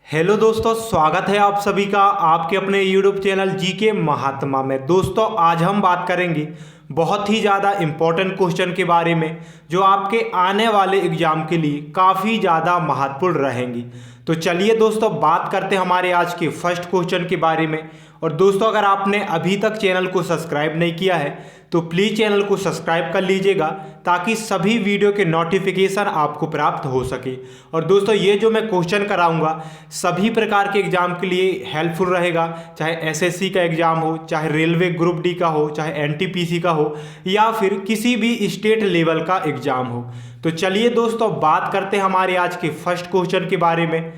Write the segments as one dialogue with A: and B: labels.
A: Hello दोस्तों, स्वागत है आप सभी का आपके अपने यूट्यूब चैनल जीके महात्मा में। दोस्तों आज हम बात करेंगे बहुत ही ज़्यादा इम्पोर्टेंट क्वेश्चन के बारे में जो आपके आने वाले एग्जाम के लिए काफ़ी ज़्यादा महत्वपूर्ण रहेंगी। तो चलिए दोस्तों बात करते हैं हमारे आज के फर्स्ट क्वेश्चन के बारे में। और दोस्तों अगर आपने अभी तक चैनल को सब्सक्राइब नहीं किया है तो प्लीज़ चैनल को सब्सक्राइब कर लीजिएगा ताकि सभी वीडियो के नोटिफिकेशन आपको प्राप्त हो सके। और दोस्तों ये जो मैं क्वेश्चन कराऊंगा सभी प्रकार के एग्जाम के लिए हेल्पफुल रहेगा, चाहे एसएससी का एग्जाम हो, चाहे रेलवे ग्रुप डी का हो, चाहे एनटीपीसी का हो या फिर किसी भी स्टेट लेवल का एग्जाम हो। तो चलिए दोस्तों बात करते हैं हमारे आज के फर्स्ट क्वेश्चन के बारे में।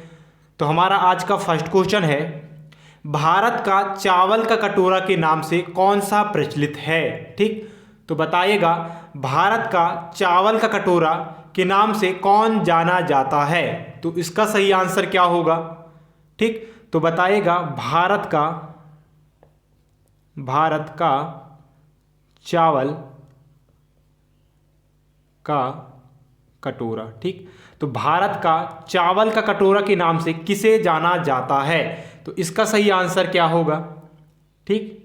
A: तो हमारा आज का फर्स्ट क्वेश्चन है, भारत का चावल का कटोरा के नाम से कौन सा प्रचलित है। ठीक, तो बताइएगा भारत का चावल का कटोरा के नाम से कौन जाना जाता है। तो इसका सही आंसर क्या होगा। ठीक, तो बताइएगा भारत का चावल का कटोरा। ठीक, तो भारत का चावल का कटोरा के नाम से किसे जाना जाता है। तो इसका सही आंसर क्या होगा। ठीक,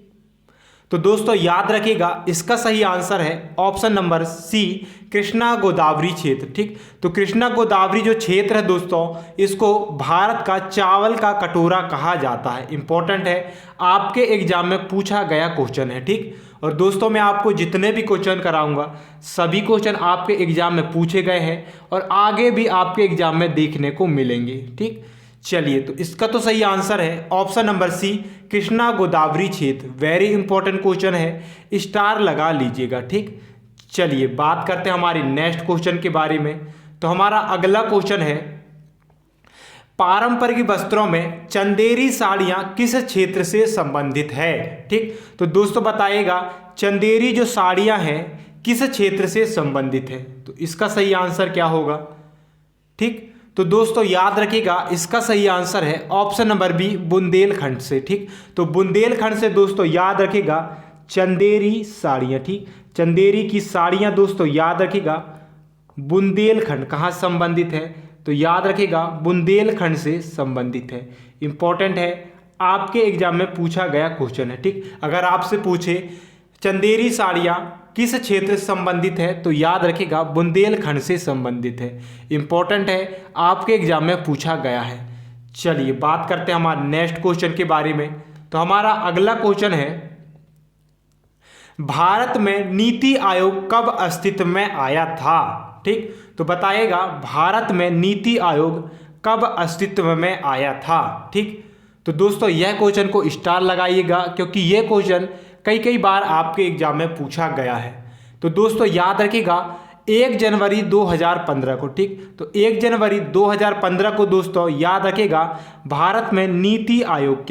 A: तो दोस्तों याद रखिएगा इसका सही आंसर है option number C, Krishna Godavari क्षेत्र। ठीक, तो कृष्णा गोदावरी जो क्षेत्र है दोस्तों इसको भारत का चावल का कटोरा कहा जाता है। इंपॉर्टेंट है, आपके एग्जाम में पूछा गया क्वेश्चन है। ठीक, और दोस्तों मैं आपको जितने भी क्वेश्चन कराऊंगा सभी क्वेश्चन आपके एग्जाम में पूछे गए हैं और आगे भी आपके एग्जाम में देखने को मिलेंगे। ठीक, चलिए तो इसका तो सही आंसर है option number C, Krishna Godavari क्षेत्र। वेरी इंपॉर्टेंट क्वेश्चन है, स्टार लगा लीजिएगा। ठीक, चलिए बात करते हैं हमारे नेक्स्ट क्वेश्चन के बारे में। तो हमारा अगला क्वेश्चन है, पारंपरिक वस्त्रों में चंदेरी साड़ियां किस क्षेत्र से संबंधित है। ठीक, तो दोस्तों बताइएगा चंदेरी जो साड़ियां हैं किस क्षेत्र से संबंधित है। तो इसका सही आंसर क्या होगा। ठीक, तो दोस्तों याद रखिएगा इसका सही आंसर है ऑप्शन नंबर बी, बुंदेलखंड से। ठीक, तो बुंदेलखंड से दोस्तों याद रखिएगा चंदेरी साड़ियाँ। ठीक, चंदेरी की साड़ियाँ दोस्तों याद रखिएगा बुंदेलखंड कहाँ संबंधित है। तो याद रखिएगा बुंदेलखंड से संबंधित है। इंपॉर्टेंट है, आपके एग्जाम में पूछा गया क्वेश्चन है। ठीक, अगर आपसे पूछे चंदेरी साड़ियाँ किस क्षेत्र से संबंधित है तो याद रखिएगा बुंदेलखंड से संबंधित है। इंपॉर्टेंट है, आपके एग्जाम में पूछा गया है। चलिए बात करते हैं हमारे नेक्स्ट क्वेश्चन के बारे में। तो हमारा अगला क्वेश्चन है, भारत में नीति आयोग कब अस्तित्व में आया था। ठीक, तो बताइएगा भारत में नीति आयोग कब अस्तित्व में आया था। ठीक, तो दोस्तों यह क्वेश्चन को स्टार लगाइएगा क्योंकि यह क्वेश्चन कई बार आपके एग्जाम में पूछा गया है। तो दोस्तों याद रखिएगा 1 जनवरी 2015 को। ठीक, तो 1 जनवरी 2015 को दोस्तों याद रखिएगा भारत में नीति आयोग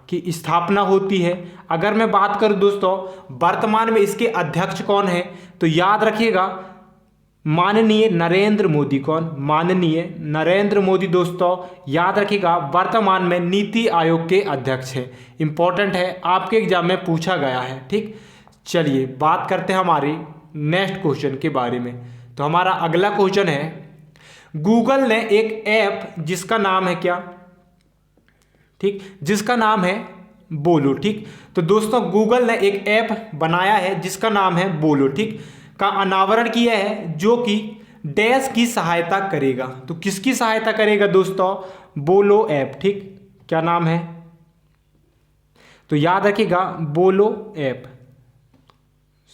A: की स्थापना होती है। अगर मैं बात करूं दोस्तों वर्तमान में इसके अध्यक्ष कौन है तो याद रखिएगा माननीय नरेंद्र मोदी। कौन? माननीय नरेंद्र मोदी दोस्तों याद रखिएगा वर्तमान में नीति आयोग के अध्यक्ष हैं। इंपॉर्टेंट है, आपके एग्जाम में पूछा गया है। ठीक, चलिए बात करते हैं हमारे नेक्स्ट क्वेश्चन के बारे में। तो हमारा अगला क्वेश्चन है, गूगल ने एक ऐप जिसका नाम है क्या। ठीक, जिसका नाम है बोलो। ठीक, तो दोस्तों गूगल ने एक ऐप बनाया है जिसका नाम है बोलो। ठीक, का अनावरण किया है जो कि डैश की सहायता करेगा। तो किसकी सहायता करेगा दोस्तों? बोलो ऐप। ठीक, क्या नाम है तो याद रखिएगा बोलो ऐप।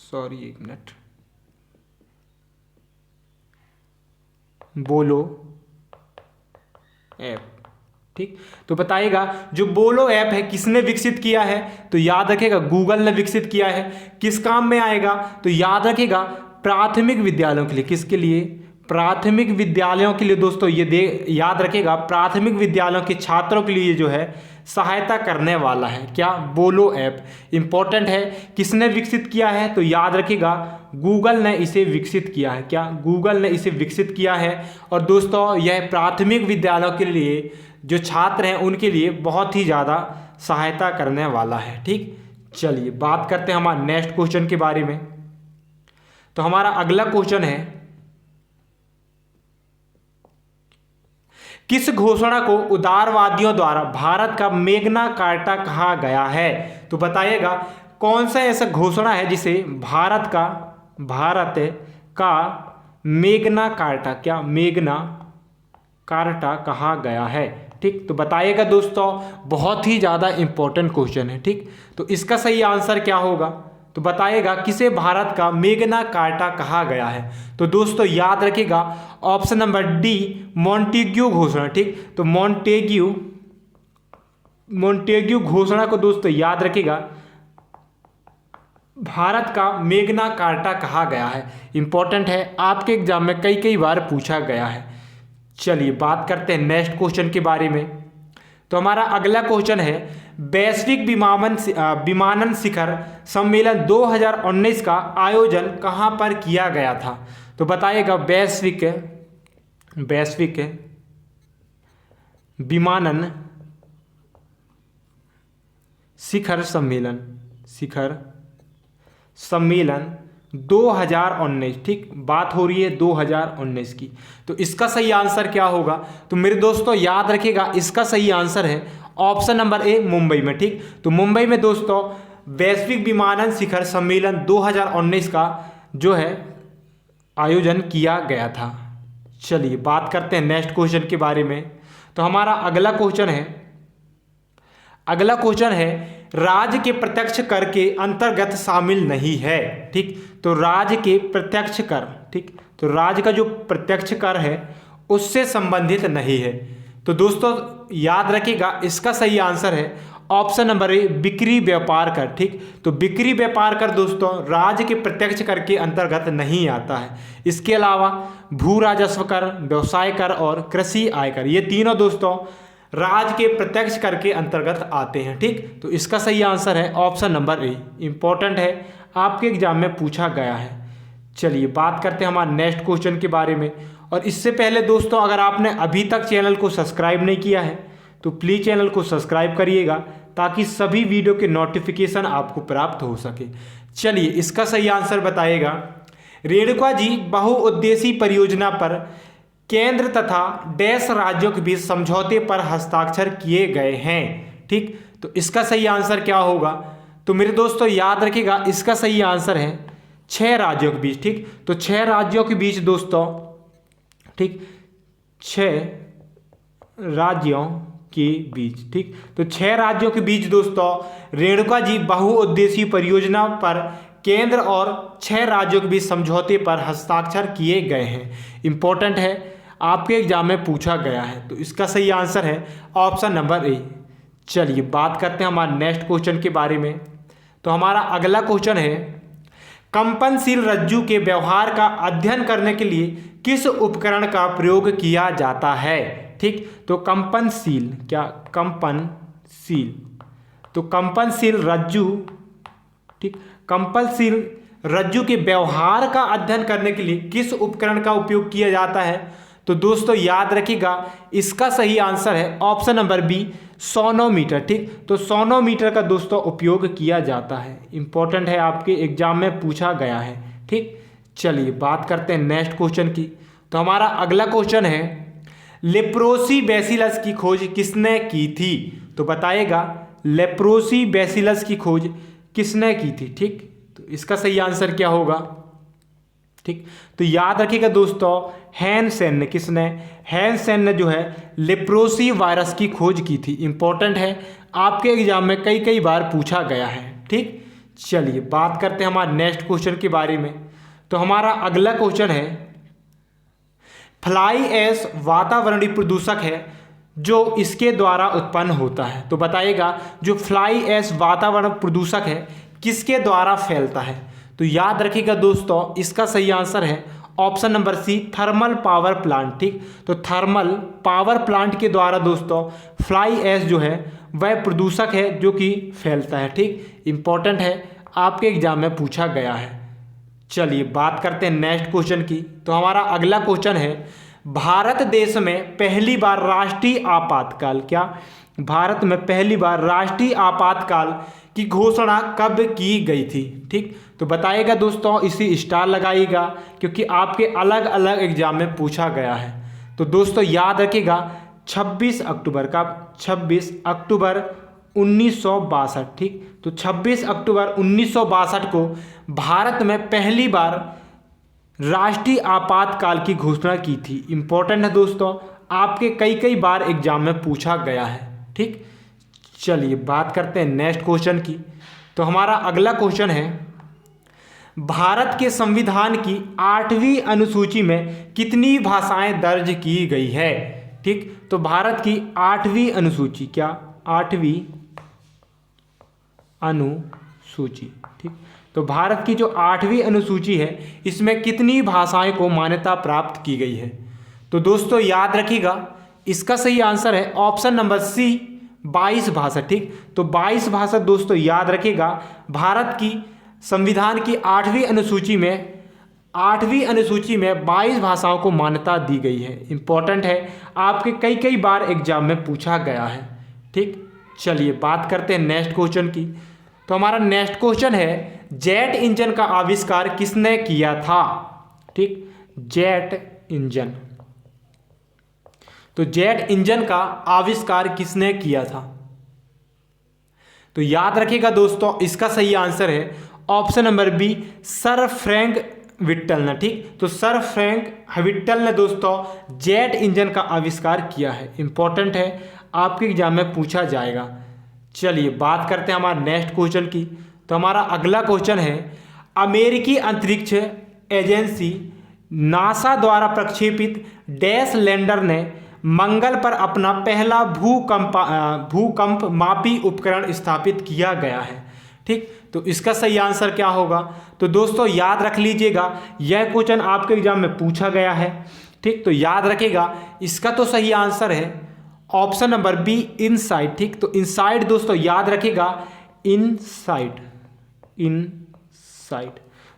A: सॉरी एक मिनट, बोलो ऐप। ठीक, तो बताइएगा जो बोलो ऐप है किसने विकसित किया है तो याद रखिएगा गूगल ने विकसित किया है। किस काम में आएगा तो याद रखिएगा प्राथमिक विद्यालयों के लिए। किसके लिए? प्राथमिक विद्यालयों के लिए दोस्तों ये याद रखिएगा प्राथमिक विद्यालयों के छात्रों के लिए जो है सहायता करने वाला है। क्या? बोलो ऐप। इंपॉर्टेंट है, किसने विकसित किया है तो याद रखिएगा गूगल ने इसे विकसित किया है। क्या? गूगल ने इसे विकसित किया है। और दोस्तों यह प्राथमिक विद्यालयों के लिए जो छात्र हैं उनके लिए बहुत ही ज़्यादा सहायता करने वाला है। ठीक, चलिए बात करते हैं हमारे नेक्स्ट क्वेश्चन के बारे में। तो हमारा अगला क्वेश्चन है, किस घोषणा को उदारवादियों द्वारा भारत का मैग्ना कार्टा कहा गया है? तो बताइएगा कौन सा ऐसा घोषणा है जिसे भारत का मैग्ना कार्टा, क्या मैग्ना कार्टा कहा गया है? ठीक, तो बताइएगा दोस्तों, बहुत ही ज़्यादा इंपॉर्टेंट क्वेश्चन है। ठीक, तो इसका सही आंसर क्या होगा? तो बताइएगा किसे भारत का मैग्ना कार्टा कहा गया है? तो दोस्तों याद रखिएगा ऑप्शन नंबर डी, मॉन्टेग्यू घोषणा। ठीक, तो मॉन्टेग्यू घोषणा को दोस्तों याद रखिएगा भारत का मैग्ना कार्टा कहा गया है। इंपॉर्टेंट है, आपके एग्जाम में कई बार पूछा गया है। चलिए बात करते हैं नेक्स्ट क्वेश्चन के बारे में। तो हमारा अगला क्वेश्चन है, वैश्विक विमानन शिखर सम्मेलन 2019 का आयोजन कहाँ पर किया गया था? तो बताइएगा वैश्विक विमानन शिखर सम्मेलन 2019, ठीक, बात हो रही है 2019 की। तो इसका सही आंसर क्या होगा? तो मेरे दोस्तों याद रखिएगा इसका सही आंसर है ऑप्शन नंबर ए, मुंबई में। ठीक, तो मुंबई में दोस्तों वैश्विक विमानन शिखर सम्मेलन 2019 का जो है आयोजन किया गया था। चलिए बात करते हैं नेक्स्ट क्वेश्चन के बारे में। तो हमारा अगला क्वेश्चन है राज्य के प्रत्यक्ष कर के अंतर्गत शामिल नहीं है। ठीक, तो राज्य के प्रत्यक्ष कर, ठीक, तो राज्य का जो प्रत्यक्ष कर है उससे संबंधित नहीं है। तो दोस्तों याद रखिएगा इसका सही आंसर है ऑप्शन नंबर ए, बिक्री व्यापार कर। ठीक, तो बिक्री व्यापार कर दोस्तों राज्य के प्रत्यक्ष कर के अंतर्गत नहीं आता है। इसके अलावा भू राजस्व कर, व्यवसाय कर और कृषि आयकर, ये तीनों दोस्तों राज्य के प्रत्यक्ष कर के अंतर्गत आते हैं। ठीक, तो इसका सही आंसर है ऑप्शन नंबर ए। इंपॉर्टेंट है, आपके एग्जाम में पूछा गया है। चलिए बात करते हैं हमारे नेक्स्ट क्वेश्चन के बारे में। और इससे पहले दोस्तों अगर आपने अभी तक चैनल को सब्सक्राइब नहीं किया है तो प्लीज़ चैनल को सब्सक्राइब करिएगा ताकि सभी वीडियो के नोटिफिकेशन आपको प्राप्त हो सके। चलिए इसका सही आंसर बताइएगा, रेणुका जी बहुउद्देशीय परियोजना पर केंद्र तथा डैश राज्यों के बीच समझौते पर हस्ताक्षर किए गए हैं। ठीक, तो इसका सही आंसर क्या होगा? तो मेरे दोस्तों याद रखिएगा इसका सही आंसर है 6 राज्यों के बीच। ठीक, तो 6 राज्यों के बीच दोस्तों, ठीक, 6 राज्यों के बीच। ठीक, तो 6 राज्यों के बीच दोस्तों रेणुका जी बहुउद्देशीय परियोजना पर केंद्र और 6 राज्यों के बीच समझौते पर हस्ताक्षर किए गए हैं। इंपॉर्टेंट है, आपके एग्जाम में पूछा गया है। तो इसका सही आंसर है ऑप्शन नंबर ए। चलिए बात करते हैं हमारे नेक्स्ट क्वेश्चन के बारे में। तो हमारा अगला क्वेश्चन है, कंपनशील रज्जु के व्यवहार का अध्ययन करने के लिए किस उपकरण का प्रयोग किया जाता है? ठीक, तो कंपनशील रज्जु, ठीक, कंपनशील रज्जु के व्यवहार का अध्ययन करने के लिए किस उपकरण का उपयोग किया जाता है? तो दोस्तों याद रखिएगा इसका सही आंसर है ऑप्शन नंबर बी, सोनोमीटर। ठीक, तो सोनोमीटर का दोस्तों उपयोग किया जाता है। इंपॉर्टेंट है, आपके एग्जाम में पूछा गया है। ठीक, चलिए बात करते हैं नेक्स्ट क्वेश्चन की। तो हमारा अगला क्वेश्चन है, लेप्रोसी बैसिलस की खोज किसने की थी? तो बताइएगा लेप्रोसी बैसिलस की खोज किसने की थी? ठीक, तो इसका सही आंसर क्या होगा? ठीक, तो याद रखिएगा दोस्तों हैंसेन ने, किसने? हैंसेन ने जो है लेप्रोसी वायरस की खोज की थी। इंपॉर्टेंट है, आपके एग्जाम में कई बार पूछा गया है। ठीक, चलिए बात करते हैं हमारे नेक्स्ट क्वेश्चन के बारे में। तो हमारा अगला क्वेश्चन है, फ्लाई ऐश वातावरणीय प्रदूषक है जो इसके द्वारा उत्पन्न होता है। तो बताइएगा जो फ्लाई ऐश वातावरण प्रदूषक है किसके द्वारा फैलता है? तो याद रखिएगा दोस्तों इसका सही आंसर है option number C, thermal power plant. ठीक, तो थर्मल पावर प्लांट के द्वारा दोस्तों फ्लाई ऐश जो है वह प्रदूषक है जो कि फैलता है। ठीक, इंपॉर्टेंट है, आपके एग्जाम में पूछा गया है। चलिए बात करते हैं नेक्स्ट क्वेश्चन की। तो हमारा अगला क्वेश्चन है, भारत देश में पहली बार राष्ट्रीय आपातकाल, क्या भारत में पहली बार राष्ट्रीय आपातकाल की घोषणा कब की गई थी? ठीक, तो बताइएगा दोस्तों, इसी स्टार लगाइएगा क्योंकि आपके अलग अलग एग्जाम में पूछा गया है। तो दोस्तों याद रखिएगा 26 अक्टूबर का 26 अक्टूबर 1962, ठीक। तो 26 अक्टूबर 1962 को भारत में पहली बार राष्ट्रीय आपातकाल की घोषणा की थी। इंपॉर्टेंट है दोस्तों, आपके कई बार एग्जाम में पूछा गया है, ठीक। चलिए बात करते हैं नेक्स्ट क्वेश्चन की। तो हमारा अगला क्वेश्चन है, भारत के संविधान की 8वीं अनुसूची में कितनी भाषाएं दर्ज की गई है, ठीक। तो भारत की 8वीं अनुसूची, क्या 8वीं अनुसूची, ठीक। तो भारत की जो 8वीं अनुसूची है इसमें कितनी भाषाएं को मान्यता प्राप्त की गई है। तो दोस्तों याद रखिएगा, इसका सही आंसर है ऑप्शन नंबर सी, 22 भाषा, ठीक। तो 22 भाषा दोस्तों याद रखिएगा, भारत की संविधान की 8वीं अनुसूची में 22 भाषाओं को मान्यता दी गई है। इंपॉर्टेंट है, आपके कई बार एग्जाम में पूछा गया है, ठीक। चलिए बात करते हैं नेक्स्ट क्वेश्चन की। तो हमारा नेक्स्ट क्वेश्चन है, जेट इंजन का आविष्कार किसने किया था, ठीक। जेट इंजन, तो जेट इंजन का आविष्कार किसने किया था। तो याद रखिएगा दोस्तों, इसका सही आंसर है option number B, Sir Frank Whittle ने, ठीक। तो सर फ्रैंक विट्टल ने दोस्तों जेट इंजन का आविष्कार किया है। इंपॉर्टेंट है, आपके एग्जाम में पूछा जाएगा। चलिए बात करते हैं हमारा नेक्स्ट क्वेश्चन की। तो हमारा अगला क्वेश्चन है, अमेरिकी अंतरिक्ष एजेंसी नासा द्वारा प्रक्षेपित डैश लैंडर ने मंगल पर अपना पहला भूकंप मापी उपकरण स्थापित किया गया है, ठीक। तो इसका सही आंसर क्या होगा। तो दोस्तों याद रख लीजिएगा, यह क्वेश्चन आपके एग्जाम में पूछा गया है, ठीक। तो याद रखिएगा, इसका तो सही आंसर है ऑप्शन नंबर बी, इनसाइट, ठीक। तो इनसाइट दोस्तों याद रखिएगा, इनसाइट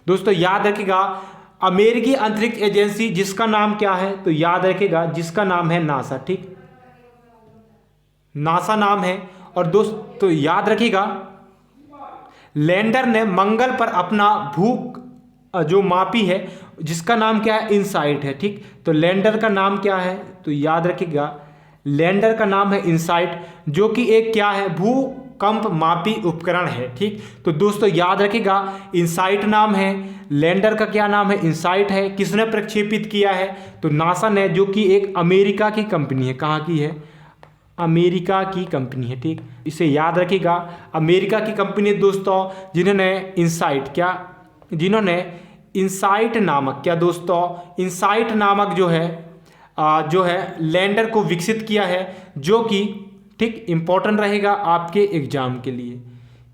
A: दोस्तों याद रखिएगा, अमेरिकी अंतरिक्ष एजेंसी जिसका नाम क्या है, तो याद रखिएगा जिसका नाम है नासा, ठीक। नासा नाम है। और दोस्तों याद रखिएगा, लैंडर ने मंगल पर अपना जो मापी है जिसका नाम क्या है, इनसाइट है, ठीक। तो लैंडर का नाम क्या है, तो याद रखिएगा लैंडर का नाम है इनसाइट, जो कि एक क्या है, भूकंप मापी उपकरण है, ठीक। तो दोस्तों याद रखिएगा, इनसाइट नाम है, लैंडर का क्या नाम है, इनसाइट है। किसने प्रक्षेपित किया है, तो नासा ने, जो कि एक अमेरिका की कंपनी है। कहाँ की है, अमेरिका की कंपनी है, ठीक। इसे याद रखिएगा, अमेरिका की कंपनी है दोस्तों, जिन्होंने इनसाइट नामक, क्या दोस्तों, इनसाइट नामक जो है लैंडर को विकसित किया है, जो कि ठीक इंपॉर्टेंट रहेगा आपके एग्जाम के लिए।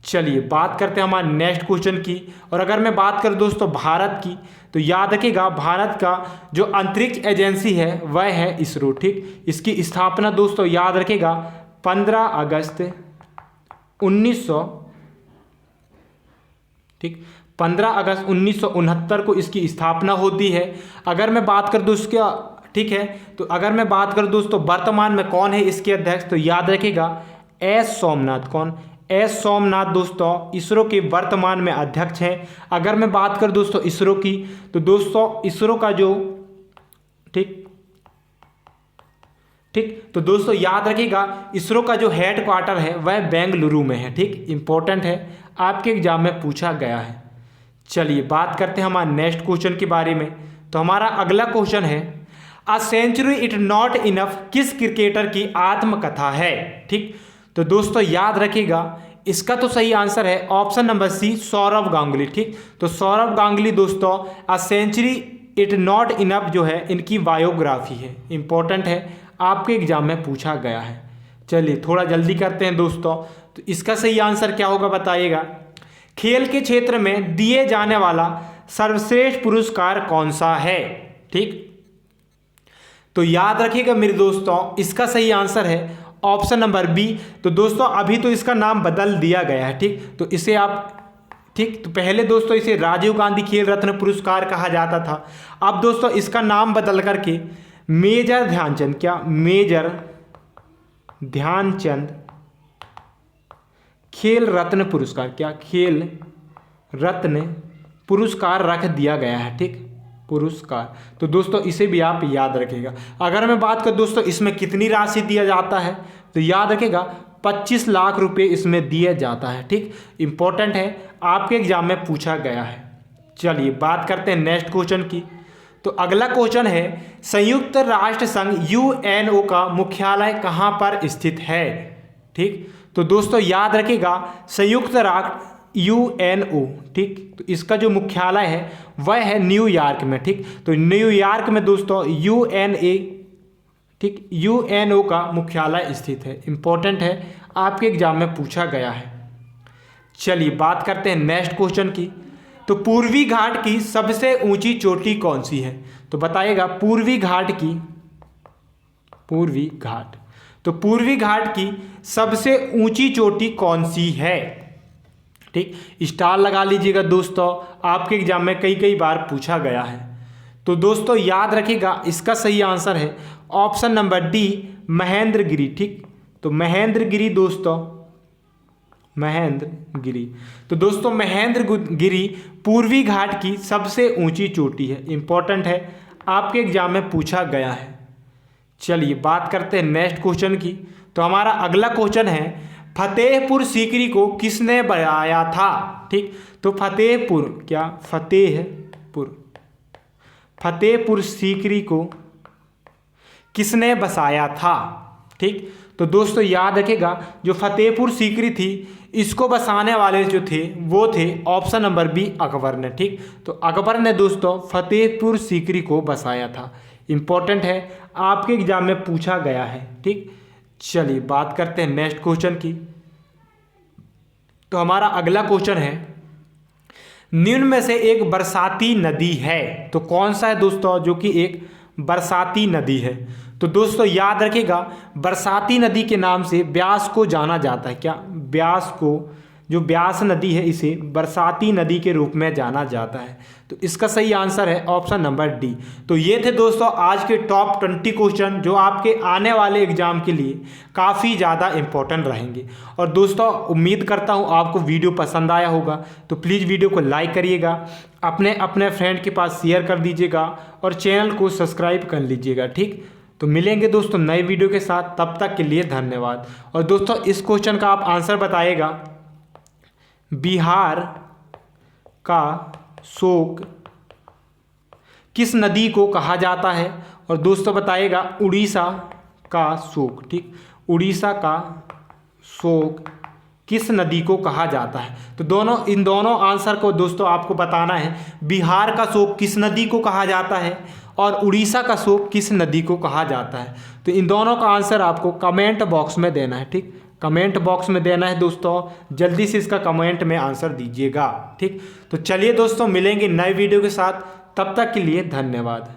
A: चलिए बात करते हैं हमारे नेक्स्ट क्वेश्चन की। और अगर मैं बात करूं दोस्तों भारत की, तो याद रखिएगा भारत का जो अंतरिक्ष एजेंसी है वह है इसरो, ठीक। इसकी स्थापना दोस्तों याद रखिएगा 15 अगस्त 1969 को इसकी स्थापना होती है। अगर मैं बात कर दूं उसका, ठीक है, तो अगर मैं बात करूं दोस्तों वर्तमान में कौन है इसके अध्यक्ष, तो याद रखिएगा एस सोमनाथ। कौन, एस सोमनाथ दोस्तों इसरो के वर्तमान में अध्यक्ष हैं। अगर मैं बात कर दोस्तों इसरो की, तो दोस्तों इसरो का जो ठीक तो दोस्तों याद रखिएगा इसरो का जो हेड क्वार्टर है वह बेंगलुरु में है, ठीक। इंपॉर्टेंट है, आपके एग्जाम में पूछा गया है। चलिए बात करते हैं हमारे नेक्स्ट क्वेश्चन के बारे में। तो हमारा अगला क्वेश्चन है, a century it not enough किस क्रिकेटर की आत्मकथा है, ठीक। तो दोस्तों याद रखिएगा इसका तो सही आंसर है option number C, Sourav Ganguly, ठीक। तो सौरव गांगुली दोस्तों a century it not enough जो है इनकी बायोग्राफी है। इंपॉर्टेंट है, आपके एग्जाम में पूछा गया है। चलिए थोड़ा जल्दी करते हैं दोस्तों। तो इसका सही आंसर क्या होगा बताइएगा। खेल के क्षेत्र में दिए जाने वाला सर्वश्रेष्ठ पुरस्कार कौन सा है, ठीक। तो याद रखिएगा मेरे दोस्तों इसका सही आंसर है ऑप्शन नंबर बी। तो दोस्तों अभी तो इसका नाम बदल दिया गया है, ठीक। तो इसे आप, ठीक, तो पहले दोस्तों इसे राजीव गांधी खेल रत्न पुरस्कार कहा जाता था। अब दोस्तों इसका नाम बदल करके मेजर ध्यानचंद, क्या, मेजर ध्यानचंद खेल रत्न पुरस्कार, क्या, खेल रत्न पुरस्कार रख दिया गया है, ठीक। पुरस्कार। तो दोस्तों इसे भी आप याद रखिएगा। अगर मैं बात करूं दोस्तों इसमें कितनी राशि दिया जाता है, तो याद रखिएगा 25 लाख रुपए इसमें दिया जाता है। ठीक, इंपॉर्टेंट है, आपके एग्जाम में पूछा गया है। चलिए बात करते हैं नेक्स्ट क्वेश्चन की। तो अगला क्वेश्चन है, संयुक्त राष्ट्र संघ यूएनओ का मुख्यालय कहाँ पर स्थित है। ठीक, तो दोस्तों याद रखिएगा संयुक्त राष्ट्र यूएनओ, ठीक, तो इसका जो मुख्यालय है वह है न्यूयॉर्क में। ठीक, तो न्यूयॉर्क में दोस्तों यूएनए, ठीक, यूएनओ का मुख्यालय स्थित है। इंपॉर्टेंट है, आपके एग्जाम में पूछा गया है। चलिए बात करते हैं नेक्स्ट क्वेश्चन की। तो पूर्वी घाट की सबसे ऊंची चोटी कौन सी है। तो बताइएगा पूर्वी घाट की, पूर्वी घाट, तो पूर्वी घाट की सबसे ऊंची चोटी कौन सी है। ठीक, स्टार लगा लीजिएगा दोस्तों, आपके एग्जाम में कई बार पूछा गया है। तो दोस्तों याद रखिएगा इसका सही आंसर है ऑप्शन नंबर डी, महेंद्रगिरी। ठीक, तो महेंद्रगिरी दोस्तों, महेंद्रगिरी। तो दोस्तों महेंद्रगिरी पूर्वी घाट की सबसे ऊंची चोटी है। इंपॉर्टेंट है, आपके एग्जाम में पूछा गया है। चलिए बात करते हैं नेक्स्ट क्वेश्चन की। तो हमारा अगला क्वेश्चन है, फतेहपुर सीकरी को किसने बनाया था। ठीक, तो फतेहपुर, क्या फतेहपुर सीकरी को किसने बसाया था। ठीक, तो दोस्तों याद रखिएगा जो फतेहपुर सीकरी थी इसको बसाने वाले जो थे वो थे ऑप्शन नंबर बी, अकबर ने। ठीक, तो अकबर ने दोस्तों फतेहपुर सीकरी को बसाया था। इंपॉर्टेंट है, आपके एग्जाम में पूछा गया है। ठीक, चलिए बात करते हैं नेक्स्ट क्वेश्चन की। तो हमारा अगला क्वेश्चन है, निम्न में से एक बरसाती नदी है, तो कौन सा है दोस्तों जो कि एक बरसाती नदी है। तो दोस्तों याद रखिएगा बरसाती नदी के नाम से ब्यास को जाना जाता है। क्या, ब्यास को, जो ब्यास नदी है इसे बरसाती नदी के रूप में जाना जाता है। तो इसका सही आंसर है ऑप्शन नंबर डी। तो ये थे दोस्तों आज के टॉप 20 क्वेश्चन जो आपके आने वाले एग्जाम के लिए काफ़ी ज़्यादा इंपॉर्टेंट रहेंगे। और दोस्तों उम्मीद करता हूँ आपको वीडियो पसंद आया होगा, तो प्लीज़ वीडियो को लाइक करिएगा, अपने फ्रेंड के पास शेयर कर दीजिएगा और चैनल को सब्सक्राइब कर लीजिएगा। ठीक, तो मिलेंगे दोस्तों नए वीडियो के साथ, तब तक के लिए धन्यवाद। और दोस्तों इस क्वेश्चन का आप आंसर बताइएगा, बिहार का शोक किस नदी को कहा जाता है। और दोस्तों बताइएगा उड़ीसा का शोक। ठीक, उड़ीसा का शोक किस नदी को कहा जाता है। तो इन दोनों आंसर को दोस्तों आपको बताना है, बिहार का शोक किस नदी को कहा जाता है और उड़ीसा का शोक किस नदी को कहा जाता है। तो इन दोनों का आंसर आपको कमेंट बॉक्स में देना है। ठीक, कमेंट बॉक्स में देना है दोस्तों, जल्दी से इसका कमेंट में आंसर दीजिएगा। ठीक, तो चलिए दोस्तों मिलेंगे नए वीडियो के साथ, तब तक के लिए धन्यवाद।